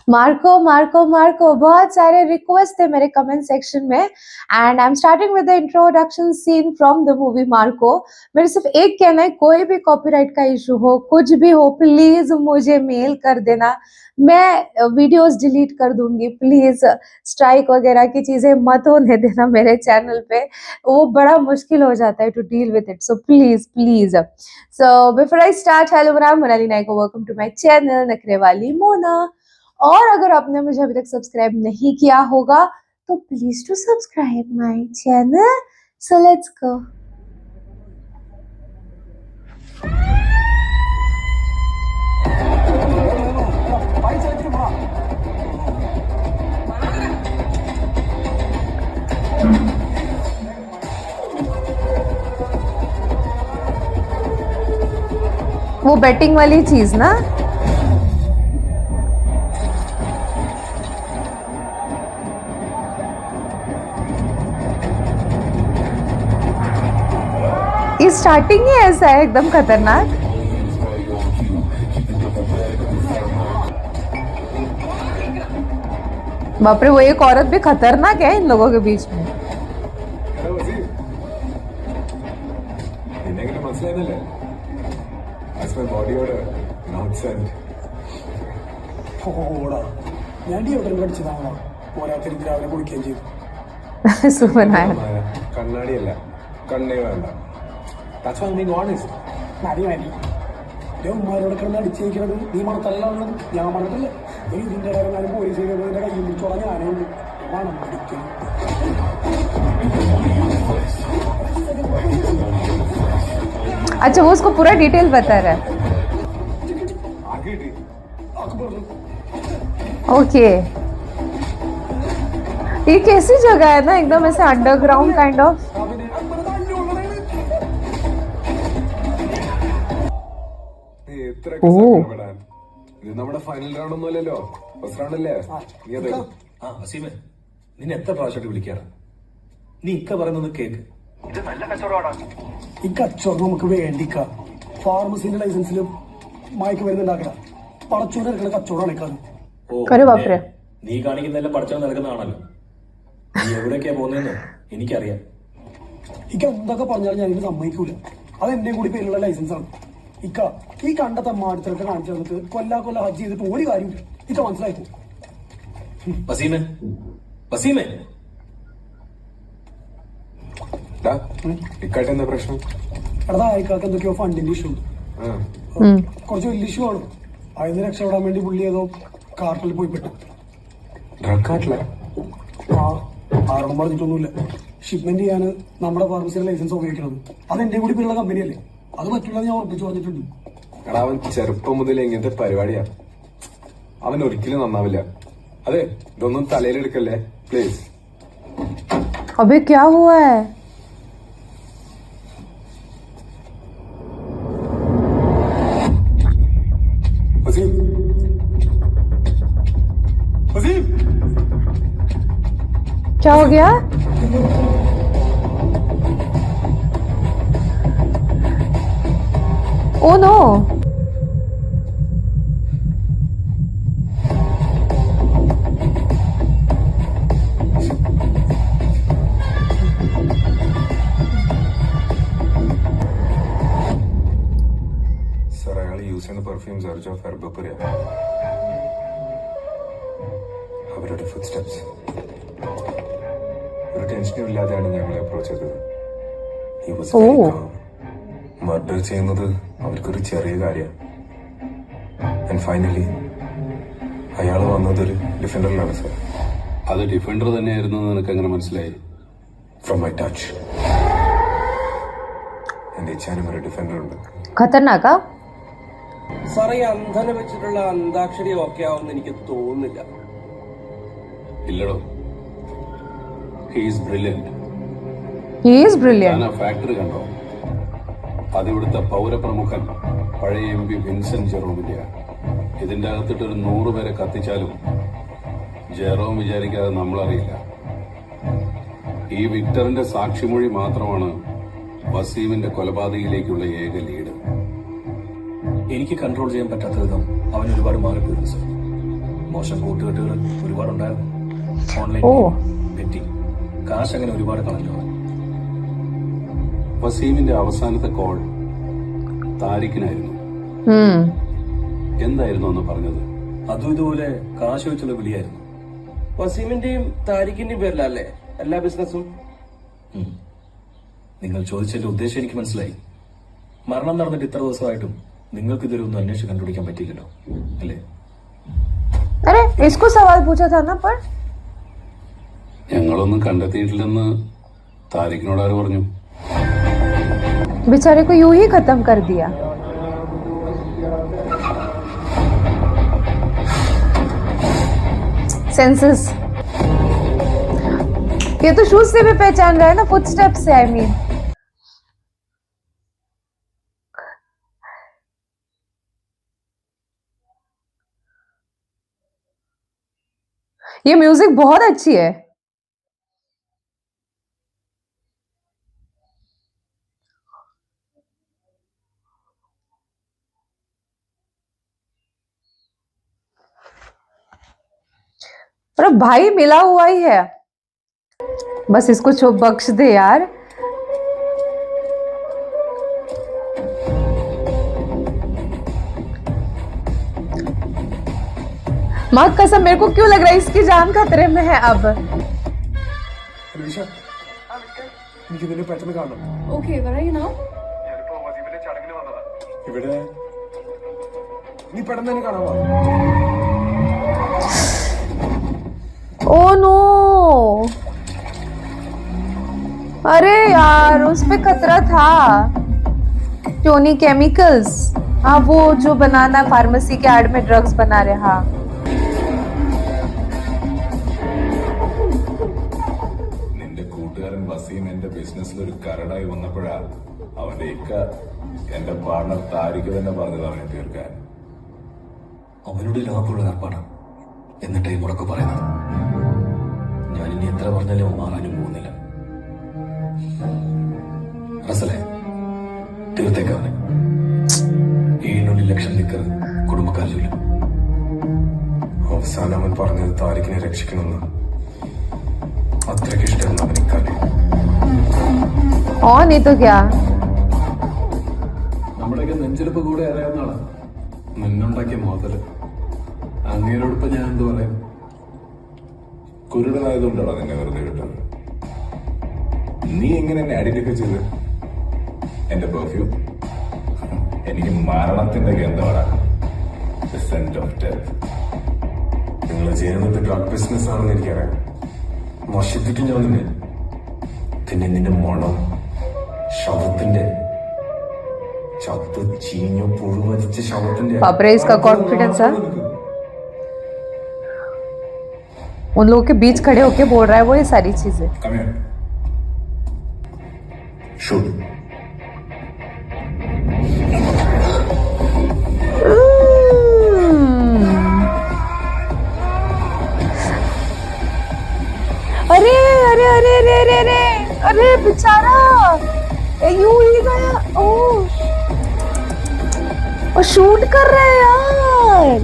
Marco Marco Marco बहुत सारे request थे मेरे कमेंट सेक्शन में and I am starting with the introduction scene from the movie Marco. मेरे सिर्फ एक कहना है, कोई भी कॉपीराइट का इशू हो, कुछ भी हो, प्लीज मुझे मेल कर देना, मैं वीडियोस डिलीट कर दूंगी। प्लीज स्ट्राइक वगैरह की चीजें मत होने देना मेरे चैनल पे, वो बड़ा मुश्किल हो जाता है to deal with it, so please please. So before I start, hello Monali Naik, welcome to my channel Nakhre Wali Mona. और अगर आपने मुझे अभी तक सब्सक्राइब नहीं किया होगा तो please to subscribe my channel. So let's go. वो बेटिंग वाली चीज ना, ये स्टार्टिंग ही ऐसा है एकदम खतरनाक। बाप रे, वो एक औरत भी खतरनाक है इन लोगों के बीच में। കണ്ണാടിയല്ല കണ്ണേ വേണ്ട. That's why I'm being honest. മതി മതി, ഉമ്മാരോട് കിടന്ന് അടിച്ചേക്കുന്നത് നീ മണത്തല്ല ഉള്ളത്, ഞാൻ മണത്തല്ലേ. ഇതിന്റെ ഇടയിൽ പോലീസ് കയ്യിൽ പിടിച്ചോളാം, ഞാനുണ്ട് മണം പിടിക്കും. अच्छा, वो उसको पूरा डिटेल बता रहा है। ओके, ये कैसी जगह है ना, एकदम ऐसे अंडरग्राउंड काइंड ऑफ। ഇത് നമ്മുടെ ഫൈനൽ റൗണ്ട് ഒന്നുമല്ലല്ലോ, ഫസ്റ്റ് റൗണ്ട് അല്ലേ. നിന്നെ എത്ര പ്രാവശ്യമായിട്ട് വിളിക്കാറ്? നീ ഇക്ക പറയുന്നത് കേക്ക്. ഇത് നല്ല കച്ചവടമാണ്. ഈ കച്ചവടം നമുക്ക് വേണ്ടിക്ക. ഫാർമസിന്റെ ലൈസൻസിലും മയക്ക് വരുന്നുണ്ടാക്കുക. പടച്ചൂടെ എടുക്കുന്ന കച്ചവടമാണ്. നീ കാണിക്കുന്നതെല്ലാം പടച്ചവൻ നടക്കുന്നതാണല്ലോ. നീ എവിടേക്കാ പോകുന്നതെന്ന് എനിക്കറിയാം. ഇക്ക എന്തൊക്കെ പറഞ്ഞാലും ഞാൻ ഇതിന് സമ്മതിക്കൂല. അത് എന്റെ കൂടി പേരുള്ള ലൈസൻസ് ആണ്. ഇക്ക ഈ കണ്ട തമ്മാടിത്തരത്തെ കാണിച്ചു തന്നിട്ട് കൊല്ല ഹജ്ജ് ചെയ്തിട്ട് ഒരു കാര്യം ഇക്ക മനസ്സിലായിപ്പോ. എന്താ പ്രശ്നം? എടാ അയക്കാർക്ക് എന്തൊക്കെയോ ഫണ്ടിന്റെ ഇഷ്യൂ ഉണ്ട്, കുറച്ച് വലിയ ഇഷ്യൂ ആണ്. അതിന് രക്ഷപ്പെടാൻ വേണ്ടി പുള്ളി ഏതോ കാർട്ടിൽ പോയി പെട്ടു. ആരോടും പറഞ്ഞിട്ടൊന്നുമില്ല. ഷിപ്മെന്റ് ചെയ്യാന് നമ്മുടെ ഫാർമസിയുടെ ലൈസൻസ് ഉപയോഗിക്കുന്നത് അത് എന്റെ കൂടി പേരുള്ള കമ്പനിയല്ലേ, അത് പറ്റില്ല ഞാൻ ഉറപ്പിച്ചു പറഞ്ഞിട്ടുണ്ട്. എടാ, അവൻ ചെറുപ്പം മുതൽ ഇങ്ങനത്തെ പരിപാടിയാ, അവൻ ഒരിക്കലും നന്നാവില്ല. അതെ, ഇതൊന്നും തലയിലെടുക്കല്ലേ പ്ലീസ്. अबे क्या हुआ है? क्या हो गया? Oh no! സർ, അയാൾ യൂസ് ചെയ്യുന്ന പെർഫ്യൂം സെർച്ച് ഓഫ് ഹെർബപ്പുര. അവരുടെ ഫുഡ് സ്റ്റെപ്സ്. ഒരു ടെൻഷനും ഇല്ലാതെയാണ് ഞങ്ങളെ അപ്രോച്ച് ചെയ്തത്. മർഡർ ചെയ്യുന്നത് അവർക്കൊരു ചെറിയ കാര്യമാണ്. ഫൈനലി അയാൾ വന്നതൊരു ഡിഫൻഡറിലാണ് സർ. അത് ഡിഫൻഡർ തന്നെയായിരുന്നു നിനക്ക് എങ്ങനെ മനസ്സിലായി? From my touch. എന്റെ ഇച്ഛാനും ഒരു ഡിഫൻഡർ ഉണ്ട്. ഖത്തർനാക്കാ സാറേ, ഈ അന്ധനെ വെച്ചിട്ടുള്ള അന്താക്ഷരി ഓക്കെ ആവുമെന്ന് എനിക്ക് തോന്നുന്നില്ല. ഇല്ലടോ, he is brilliant. He is brilliant. Factory കണ്ടോ? അതിവിടുത്തെ പൗരപ്രമുഖൻ പഴയ MP വിൻസെന്റ് ജെറോമിന്റെയാണ്. ഇതിന്റെ അകത്തിട്ട് ഒരു 100 പേരെ കത്തിച്ചാലും ജെറോം വിചാരിക്കാതെ നമ്മളറിയില്ല. ഈ വിക്ടറിന്റെ സാക്ഷിമൊഴി മാത്രമാണ് വസീമിന്റെ കൊലപാതകയിലേക്കുള്ള ഏക ലീഡ്. എനിക്ക് കൺട്രോൾ ചെയ്യാൻ പറ്റാത്ത വിധം അവൻ ഒരുപാട് മാറിപ്പോയിരുന്നു സർ. മോശം കൂട്ടുകെട്ടുകൾ ഒരുപാടുണ്ടായിരുന്നു. ഓൺലൈൻ ഓ. തെറ്റി കാശ് അങ്ങനെ ഒരുപാട് കളഞ്ഞു. വസീമിന്റെ അവസാനത്തെ കോൾ താരിഖിനായിരുന്നു. हम्म എന്തായിരുന്നു എന്ന് പറഞ്ഞത്? അതും ഇതുപോലെ കാശ് വെച്ചുള്ള വിളിയായിരുന്നു. വസീമിന്റെയും താരിഖിന്റെയും പേരിലല്ലേ എല്ലാ ബിസിനസ്സും? നിങ്ങൾ ചോദിച്ചതിന്റെ ഉദ്ദേശം എനിക്ക് മനസ്സിലായി. മരണം നടന്നിട്ട് ഇത്ര ദിവസമായിട്ടും നിങ്ങൾക്ക് ഇതുവരെ ഒന്നും അന്വേഷിച്ച് കണ്ടുപിടിക്കാൻ പറ്റിയില്ലല്ലോ, അല്ലേ? अरे इसको सवाल पूछा था ना पर ഞങ്ങളൊന്നും കണ്ടെത്തിയിട്ടില്ലെന്ന് താരിഖിനോട് ആര് പറഞ്ഞു? बेचारे को यूं ही खत्म कर दिया. सेंसेस ये तो शूज से भी पहचान रहा है ना, फुटस्टेप से. आई मीन ये म्यूजिक बहुत अच्छी है. अरे भाई मिला हुआ ही है, बस इसको छो बख्श दे यार. माँ कसम मेरे को क्यों लग रहा है इसकी जान खतरे में है अब. അലീഷ, എനിക്ക് നിന്നെ പെട്ടെന്ന് കാണണം. Okay, where are you now? ഇവിടെ നീ പെട്ടെന്ന് തന്നെ കാണാൻ വാ. ओ नो, अरे यार उस पे खतरा था. टोनी केमिकल्स, हाँ वो जो बनाना फार्मेसी के एड में ड्रग्स बना रहे. हाँ നിന്റെ കൂട്ടുകാരൻ വസീം എന്റെ ബിസിനസ്സിൽ ഒരു കരടായി വന്നപ്പോഴാ അവന്റെ ഇക്ക എന്റെ പാർട്ണർ താരിഖ് തന്നെ പറഞ്ഞത് അവനെ തീർക്കാൻ. അവനോട് ലാഭമുള്ള ഏർപ്പാടാണ് എന്നിട്ട് ഈ മുടക്ക് പറയുന്നത്. ഞാൻ ഇനി എത്ര പറഞ്ഞാലും അവൻ മാറാനും പോകുന്നില്ല. റസലെ, തീർത്തേക്കവനെ. 7 ലക്ഷം നിക്കർ കുടുംബക്കാരില്ല. അവസാനം അവൻ പറഞ്ഞത് താരിഖിനെ രക്ഷിക്കണമെന്ന്. അത്രയ്ക്ക് ഇഷ്ടമായിരുന്നു അവൻ ഇക്കാര്യം. और नहीं तो क्या. നമ്മുടെയൊക്കെ നെഞ്ചെടുപ്പ് കൂടെ അറിയാവുന്ന ആളാണ് നിന്നുണ്ടാക്കിയ മുതല്. അങ്ങേരോടിപ്പോ ഞാൻ എന്ത് പറയും? കുരുടനായതുകൊണ്ടാണ് നിന്നെ വെറുതെ വിട്ടത്. നീ എങ്ങനെ എന്നെ ഐഡന്റിഫൈ ചെയ്ത്? എന്റെ പെർഫ്യൂം എനിക്ക് മരണത്തിന്റെ ഗന്ധമാണ്. Send off death. നിങ്ങൾ ചെയ്യുന്നത് ഡ്രഗ് ബിസിനസ് ആണെന്ന് എനിക്കറിയാം. നശിപ്പിക്കും ഞാൻ നിന്നെ. പിന്നെ നിന്റെ മണം ശവത്തിന്റെ ചത്ത് ചീഞ്ഞോ പുഴുവരിച്ച ശവത്തിന്റെ बाप रे, इसका confidence है. उन लोगों के बीच खड़े होके बोल रहा है वो ये सारी चीजें. Come here. Shoot. अरे अरे अरे अरे अरे अरे अरे बेचारा यूं ही गया. ओ शूट कर रहे हैं यार.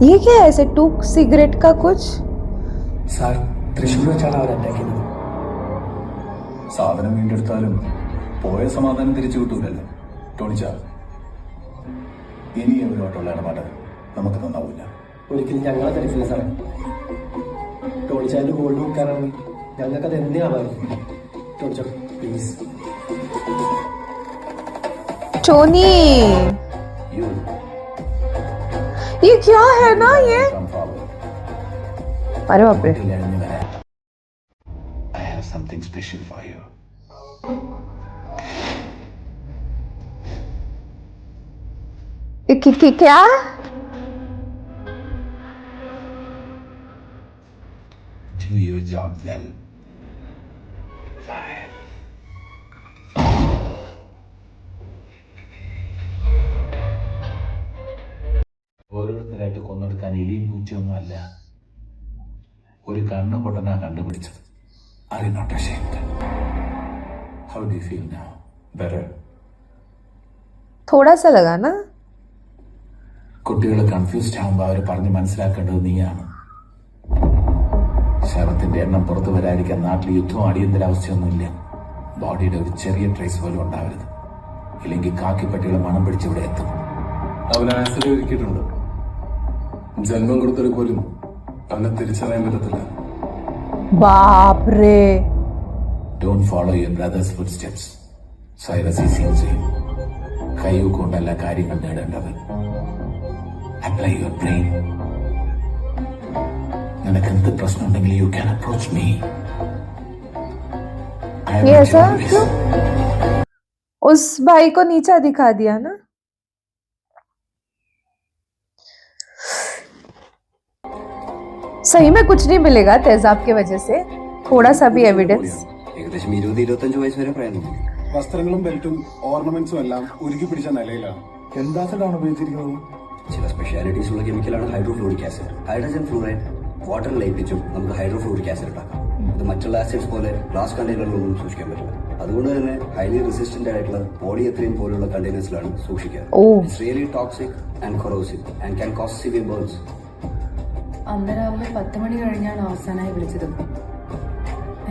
ये क्या है ऐसे टूक सिगरेट का कुछ. സാർ തൃശ്ശൂർ വെച്ചാണ് അവർ അറ്റാക്ക് ചെയ്തത്. സാധനം വീണ്ടെടുത്താലും പോയ സമാധാനം തിരിച്ചു കിട്ടൂലല്ലോ ടോണിച്ച. ഇനി അവരുമായിട്ടുള്ള ഇടപാട് നമുക്ക് നന്നാവില്ല. ഒരിക്കലും ഞങ്ങളെ തരത്തില്ല സാറേ. ടോണിച്ചാൻ്റെ ഗോൾഡ് വെക്കാനാണെങ്കിൽ ഞങ്ങൾക്കത് എന്നെ ആവായിരുന്നു. ടോണിച്ച പ്ലീസ്. टोनी ये क्या है ना ये. अरे बाप रे. I have something special for you. क्या. Do your job well. ഓരോരുത്തരായിട്ട് കൊന്നെടുക്കാൻ എലിയും പൂച്ചയൊന്നും അല്ല, ഒരു കണ്ണു പൊട്ടനാ കണ്ടുപിടിച്ചത്. Are you not ashamed? How do you feel now? Better. थोड़ा सा लगा ना. കുട്ടികൾ കൺഫ്യൂസ്ഡ് ആകുമ്പോൾ അവർ പറഞ്ഞ് മനസ്സിലാക്കേണ്ടത് നീയാണ്. ശവത്തിന്റെ എണ്ണം പുറത്തു വരാതിരിക്കാൻ നാട്ടിൽ യുദ്ധവും അടിയന്തരാവസ്ഥയൊന്നുമില്ല. ബോഡിയുടെ ഒരു ചെറിയ ട്രേസ് പോലും ഉണ്ടാവരുത്. ഇല്ലെങ്കിൽ കാക്കിപ്പട്ടികളെ മണം പിടിച്ച് ഇവിടെ എത്തും. അവൻ ആസിഡ് ഒരുക്കിയിട്ടുണ്ട്. ജന്മം കൊടുത്തൊരു പോലും അവനെ തിരിച്ചറിയാൻ പറ്റത്തില്ല. बाप रे. Don't follow your brothers food steps. Cyrus ഈ സീൻ ചെയ്യും. കൈകൊണ്ടല്ല കാര്യങ്ങൾ നേടേണ്ടത്. Apply your brain. നിനക്ക് എന്ത് പ്രശ്നം ഉണ്ടെങ്കിലും യു ക്യാൻ അപ്രോച്ച് മീ. ये ऐसा क्यों? उस भाई को नीचा दिखा दिया ना. सही में कुछ नहीं मिलेगा तेजाब की वजह से. थोड़ा सा भी एविडेंस. ഏകദേശം 20-25 വയസ്സ് വരെ പ്രായം. വസ്ത്രങ്ങളും ബെൽറ്റും ഓർണമെന്റ്സും എല്ലാം ഉരുക്കി പിടിച്ച നിലയിലാണ്. എന്താസിഡാണ് ഉപയോഗിച്ചിരിക്കുന്നത്? ചില സ്പെഷ്യാലിറ്റീസ് ഉള്ള കെമിക്കലാണ് ഹൈഡ്രോഫ്ലൂറിക് ആസിഡ്. ഹൈഡ്രജൻ ഫ്ലൂറൈഡ് വാട്ടറിൽ ലയിപ്പിച്ചും നമുക്ക് ഹൈഡ്രോഫ്ലൂറിക് ആസിഡ് ഉണ്ടാക്കാം. ഇത് മറ്റുള്ള ആസിഡ്സ് പോലെ ഗ്ലാസ് കണ്ടെയ്നറുകളൊന്നും സൂക്ഷിക്കാൻ പറ്റില്ല. അതുകൊണ്ട് തന്നെ ഹൈലി റെസിസ്റ്റന്റ് ആയിട്ടുള്ള പോളിയെത്തലീൻ പോലുള്ള കണ്ടെയ്നേഴ്സിലാണ് സൂക്ഷിക്കുക. It's really toxic and corrosive and can cos severe burns. അന്ന് രാവിലെ 10 മണി കഴിഞ്ഞാണ് അവസാനമായി വിളിച്ചത്.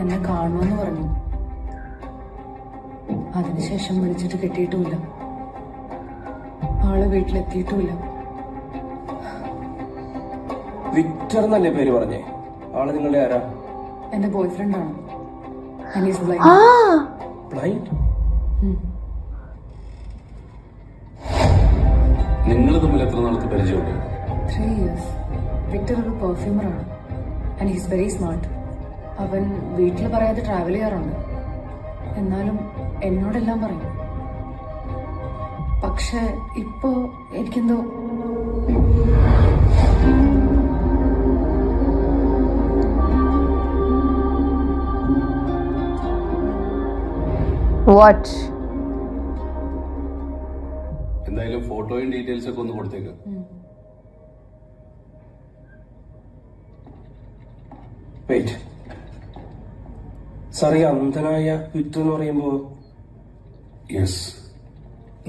എന്നെ കാണുമെന്ന് പറഞ്ഞു. അതിനുശേഷം വിളിച്ചിട്ട് കിട്ടിയിട്ടുമില്ല. ആള് വീട്ടിലെത്തിയിട്ടുമില്ല. വിക്ടർ എന്നല്ലേ പേര് പറഞ്ഞേ? ആള് നിങ്ങളുടെ ആരാ? എന്റെ ബോയ് ഫ്രണ്ടാണ്. हाँ. ബ്ലൈൻഡ്? നിങ്ങൾ തമ്മിൽ എത്ര നാളത്തെ പരിചയമുണ്ട്? 3 years. വിക്ടർ ഒരു പെർഫ്യൂമറാണ്. And he's very smart. അവൻ വീട്ടിൽ പറയാതെ ട്രാവൽ ചെയ്യാറുണ്ട്. എന്നാലും എന്നോടെല്ലാം പറയും. പക്ഷെ ഇപ്പോ എനിക്കെന്തോ What? എന്തായാലും ഫോട്ടോയും ഡീറ്റെയിൽസ് ഒക്കെ ഒന്ന് കൊടുത്തേക്ക്. വെയിറ്റ്. സാർ, ഈ അന്ധനായ വിക്ടർ എന്ന് പറയുമ്പോ? യെസ്,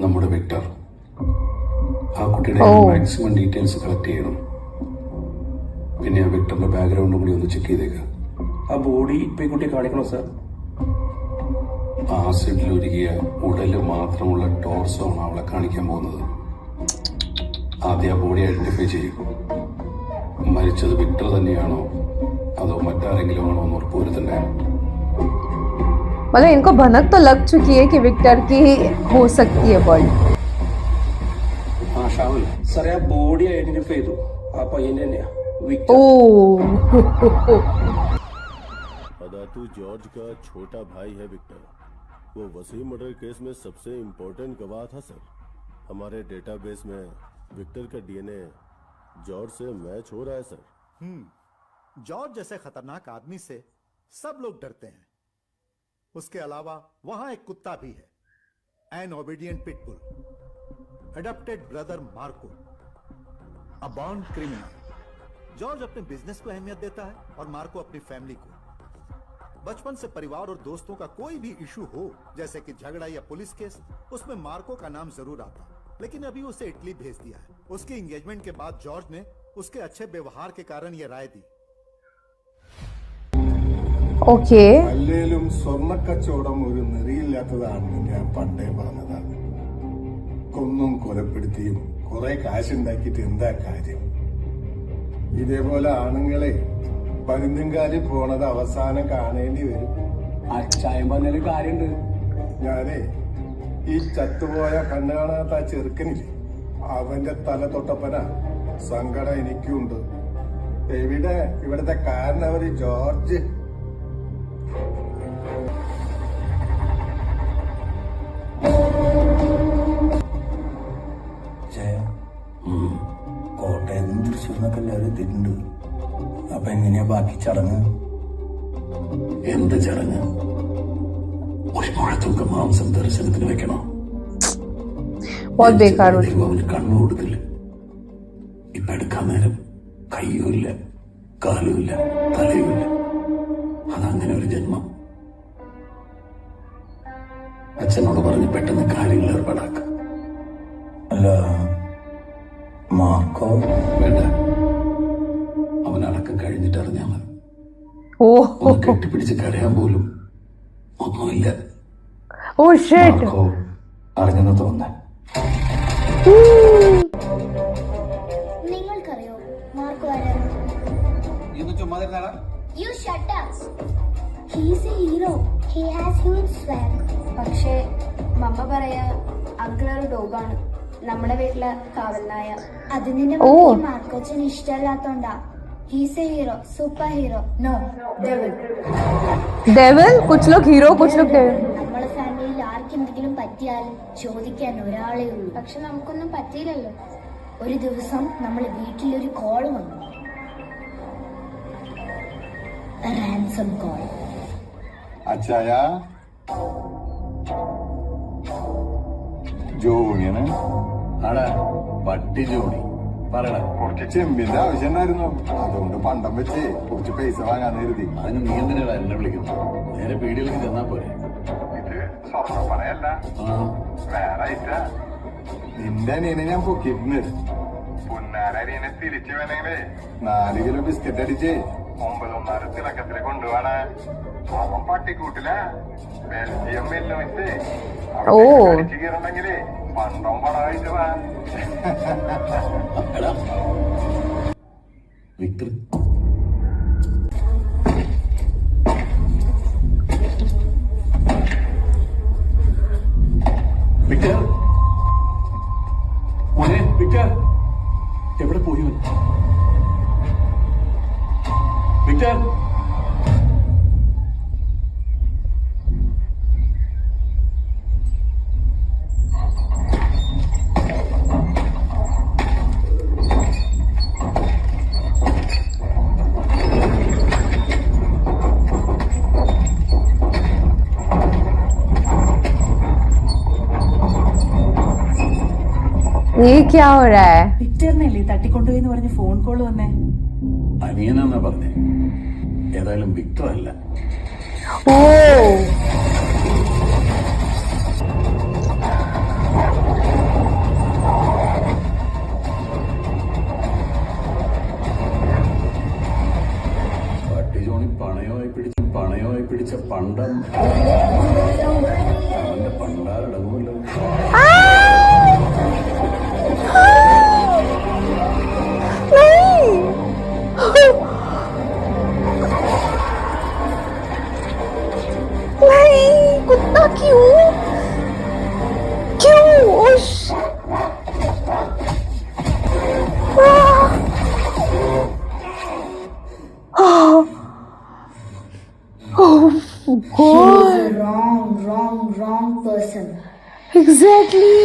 നമ്മുടെ വിക്ടർ. ആ കുട്ടിയുടെ മാക്സിമം ഡീറ്റെയിൽസ് കളക്ട് ചെയ്യണം. പിന്നെ ആ വിക്ടറിന്റെ ബാക്ക്ഗ്രൗണ്ടും കൂടി ഒന്ന് ചെക്ക് ചെയ്തേക്ക്. ആ ബോഡി ഇപ്പൊ ഈ കുട്ടിയെ കാണിക്കണോ സാർ? ആസിഡിൽ ഒരുക്കിയ ഉടല് മാത്രമുള്ള ടോർസോ ആണ് അവളെ കാണിക്കാൻ പോകുന്നത്. ആദ്യം ആ ബോഡി ഐഡന്റിഫൈ ചെയ്യും. മരിച്ചത് വിക്ടർ തന്നെയാണോ അതോ മറ്റാരെങ്കിലും ആണോ എന്ന് ഉറപ്പുവരുത്തണ്ടേ? मतलब इनको भनक तो लग चुकी है कि विक्टर की हो सकती है बॉडी. ആ ഷാവുൽ സാറേ, ആ ബോഡി ഐഡന്റിഫൈ ചെയ്തു. ആ പയ്യന്റെ തന്നെയാ വിക്ടർ. अदातू जॉर्ज का छोटा भाई है विक्टर. वो वसीम मर्डर केस में सबसे इम्पोर्टेंट गवाह था सर. हमारे डेटाबेस में विक्टर का डीएनए जॉर्ज से मैच हो रहा है सर. जॉर्ज जैसे खतरनाक आदमी से सब लोग डरते हैं. उसके अलावा वहां एक कुत्ता भी है, N obedient pitbull. Adopted brother Marco, a born criminal. George अपने बिजनेस को अहमियत देता है और मार्को अपनी फैमिली को. बचपन से परिवार और दोस्तों का कोई भी इशू हो, जैसे कि झगड़ा या पुलिस केस, उसमें मार्को का नाम जरूर आता. लेकिन अभी उसे इटली भेज दिया है. उसकी एंगेजमेंट के बाद जॉर्ज ने उसके अच्छे व्यवहार के कारण यह राय दी. Okay. അല്ലേലും സ്വർണ്ണക്കച്ചവടം ഒരു നെറിയില്ലാത്തതാണെന്ന് ഞാൻ പണ്ടേ പറഞ്ഞതാണ്. കൊന്നും കൊലപ്പെടുത്തിയും കുറെ കാശുണ്ടാക്കിയിട്ട് എന്താ കാര്യം? ഇതേപോലെ ആണുങ്ങളെ പരുന്തുംകാലിൽ പോണത് അവസാനം കാണേണ്ടി വരും. അച്ചായം പറഞ്ഞൊരു കാര്യണ്ട്. ഞാനേ ഈ ചത്തുപോയ കണ്ണു കാണാത്ത ആ ചെറുക്കനില്ലേ, അവന്റെ തല തൊട്ടപ്പന സങ്കടം എനിക്കുണ്ട്. എവിടെ ഇവിടുത്തെ കാരണവര് ജോർജ്. കോട്ടയത്തും തൃശ്ശൂരിനൊക്കെ എല്ലാവരും എത്തിയിട്ടുണ്ട്. അപ്പൊ എങ്ങനെയാ ബാക്കി ചടങ്ങ്? എന്ത് ചടങ്ങ്? ഒരു മുഴത്തൂക്ക മാംസം ദർശനത്തിന് വെക്കണം. बहुत बेकार हो. അവന് കണ്ണു കൊടുത്തില്ല. ഇപ്പൊ എടുക്കാൻ നേരം കയ്യുമില്ല, കാലുമില്ല, തലയുമില്ല. അതങ്ങനെ ഒരു ജന്മം. അച്ഛനോട് പറഞ്ഞ് പെട്ടെന്ന് കാര്യങ്ങൾ ഏർപ്പാടാക്ക. അല്ല, മാർക്കോ വേണ്ട, അവനടക്കം കഴിഞ്ഞിട്ട് അറിഞ്ഞാൽ മതി. ഓ ഒന്ന് കെട്ടിപ്പിടിച്ച് കരയാൻ പോലും ഒന്നുമില്ല. Oh shit. മാർക്കോ അറിഞ്ഞെന്ന് തോന്നുന്നേ. നിങ്ങൾക്കറിയോ മാർക്കോ ആരാണ്? You shut up. He's a hero. He has huge swag. പക്ഷേ മമ്മ പറയാ അങ്കിൾ ഒരു ഡോഗാണ്, നമ്മുടെ വീട്ടിലെ കാവൽനായ. അത് നിന്റെ മാർക്കോച്ചന് ഇഷ്ടമല്ലാത്തോണ്ടാ. He's a hero, super hero. No, devil. Devil? कुछ लोग हीरो कुछ लोग devil. നമ്മളെ ഫാമിലിയിൽ ആർക്കെന്തെങ്കിലും പറ്റിയാൽ ചോദിക്കാൻ ഒരാളേ ഉള്ളൂ. പക്ഷെ നമുക്കൊന്നും പറ്റിയില്ലല്ലോ. ഒരു ദിവസം നമ്മളെ വീട്ടിലൊരു കോൾ വന്നു. Ransom call. അച്ചായ ജോണിയാണ് ആടാ പട്ടി ജോണി പറയടാ. കുറച്ച് ചെമ്പിന്റെ ആവശ്യം ഉണ്ടായിരുന്നു, അതുകൊണ്ട് പണ്ടം വെച്ച് കുറച്ച് പൈസ വാങ്ങാൻ കരുതി. അതിന് നീ എന്തിനാടാ എന്നെ വിളിക്കുന്നു? നേരെ പീടിയിലേക്ക് ചെന്നാ പോരെ. ഇത് സ്വർണ്ണപ്പണയല്ല, വേറെ ആയിട്ടാ. നിന്റെ അനിയനെ ഞാൻ പൊക്കിയിട്ടുണ്ട്. പൊന്നാരനിയനെ തിരിച്ചു വേണമെങ്കിലേ 4 കിലോ ബിസ്ക്കറ്റ് അടിച്ച് 9 തിളക്കത്തില് കൊണ്ടുപോവാണ്. അവൻ പട്ടിക്കൂട്ടിലെ ബെൽജിയം വെല്ലുവിച്ച് അടിച്ചു കീറുണ്ടെങ്കിലേ പണ്ടം പണമായിട്ട് വാ. എടാ വിക്ടർ, വിക്ടർ മോനെ, വിക്ടർ എവിടെ പോയി? വിക്ടർ ये क्या हो रहा है? വിക്ടറിനല്ലേ തട്ടിക്കൊണ്ടുപോയി പറഞ്ഞ് ഫോൺ കോൾ വന്നേ? അനിയനാന്നാ പറഞ്ഞേ. ഏതായാലും വിക്ടർ അല്ല. ഓ പട്ടി ജോണി പണയമായി പിടിച്ച പണ്ടം അവന്റെ പണ്ടാരടങ്ങുമല്ലോ. नहीं, कुत्ता क्यों? क्यों? उश! Oh God! Wrong person. Exactly.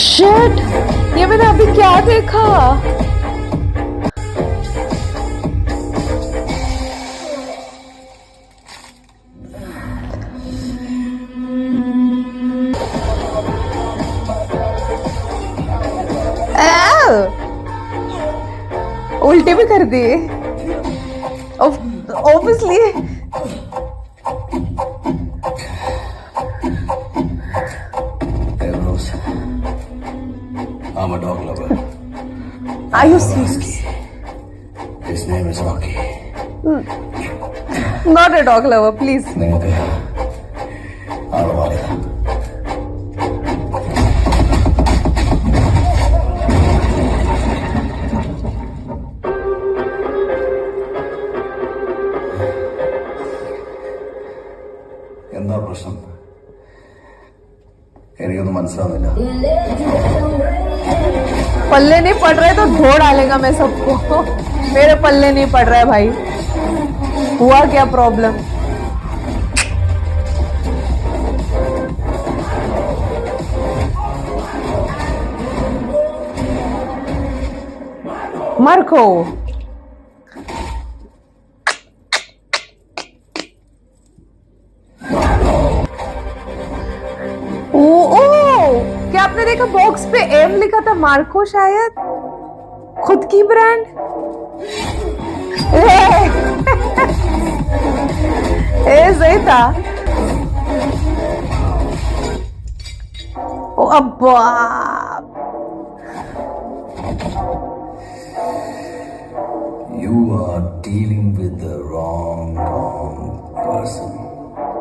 Shit! ये मैंने अभी क्या देखा? उल्टे भी कर दिए obviously. Hey Rose, I'm a dog lover. Are you serious? His name is Rocky. Not a dog lover, please. നിങ്ങൾക്ക് ആളെ പറയാം. എന്താ പ്രശ്നം? എനിക്കൊന്നും മനസ്സിലാവുന്നില്ല. पल्ले नहीं पड़ रहे तो धो डालेगा मैं सबको. मेरे पल्ले नहीं पड़ रहा है भाई. हुआ क्या प्रॉब्लम? मार्को क्या आपने देखा बॉक्स पे एम लिखा था? मार्को शायद खुद की ब्रांड. सही था. अब्बा You are dealing with the wrong person.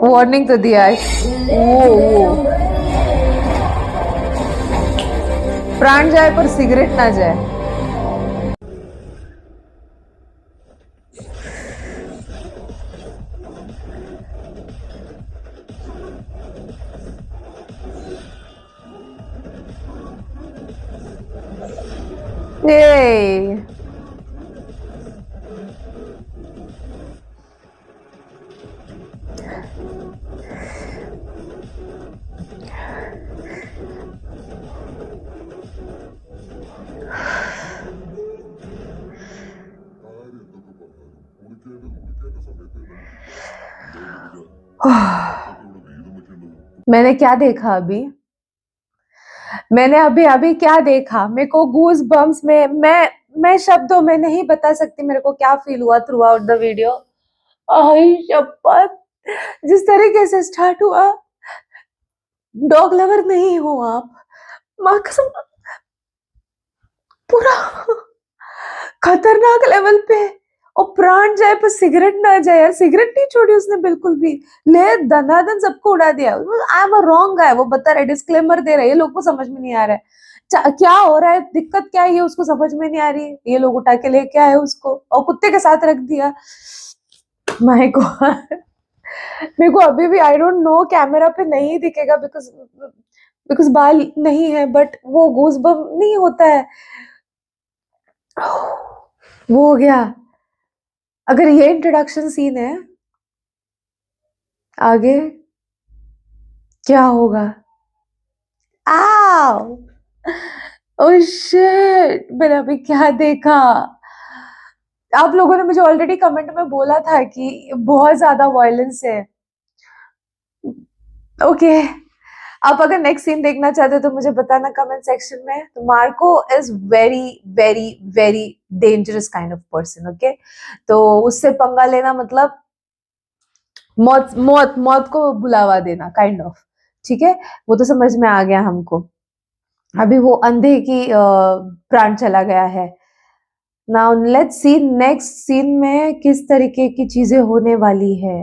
Warning तो दिया है। वो प्राण जाए पर सिगरेट ना जाए। Yay. मैंने क्या देखा अभी? मैंने अभी अभी क्या देखा? मेरे को गूज बम्स में मैं शब्दों में नहीं बता सकती मेरे को क्या फील हुआ थ्रू आउट द वीडियो। आई शपथ, जिस तरीके से स्टार्ट हुआ, डॉग लवर नहीं हो आप, माँ कसम, पूरा खतरनाक लेवल पे। और प्राण जाए पर सिगरेट ना जाए यार, सिगरेट नहीं छोड़ी उसने बिल्कुल भी, ले दनादन सबको उड़ा दिया। आई एम अ रॉन्ग गाय, वो बता रहा है, डिस्क्लेमर दे रहा है, ये लोग को समझ में नहीं आ रहा है क्या हो रहा है, दिक्कत क्या है, ये उसको समझ में नहीं आ रही है। ये लोग उठा के लेके आए उसको और कुत्ते के साथ रख दिया। माय गॉड, मेरे को अभी भी आई डोंट नो, कैमरा पे नहीं दिखेगा बिकॉज बाल नहीं है, बट वो गूज बम नहीं होता है, वो हो गया। अगर ये इंट्रोडक्शन सीन है, आगे क्या होगा? आओ, ओह शिट, मैंने अभी क्या देखा? आप लोगों ने मुझे ऑलरेडी कमेंट में बोला था कि बहुत ज्यादा वायलेंस है। ओके, आप अगर नेक्स्ट सीन देखना चाहते हो तो मुझे बताना कमेंट सेक्शन में। तो Marco is very very very dangerous kind of person, okay? तो उससे पंगा लेना मतलब मौत मौत मौत को बुलावा देना काइंड ऑफ, ठीक है? वो तो समझ में आ गया हमको। अभी वो अंधे की प्राण चला गया है। Now let's see next scene में किस तरीके की चीजें होने वाली है।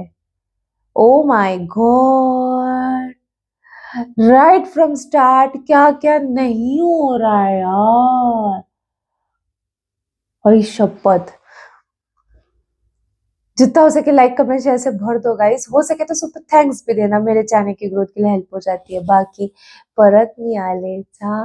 Oh my god, right from start क्या क्या नहीं हो रहा है यार, और शपथ। जितना हो सके लाइक कमेंट शेयर से भर दो गाइस, हो सके तो सुपर थैंक्स भी देना, मेरे चैनल की ग्रोथ के लिए हेल्प हो जाती है। बाकी परत नहीं आले था।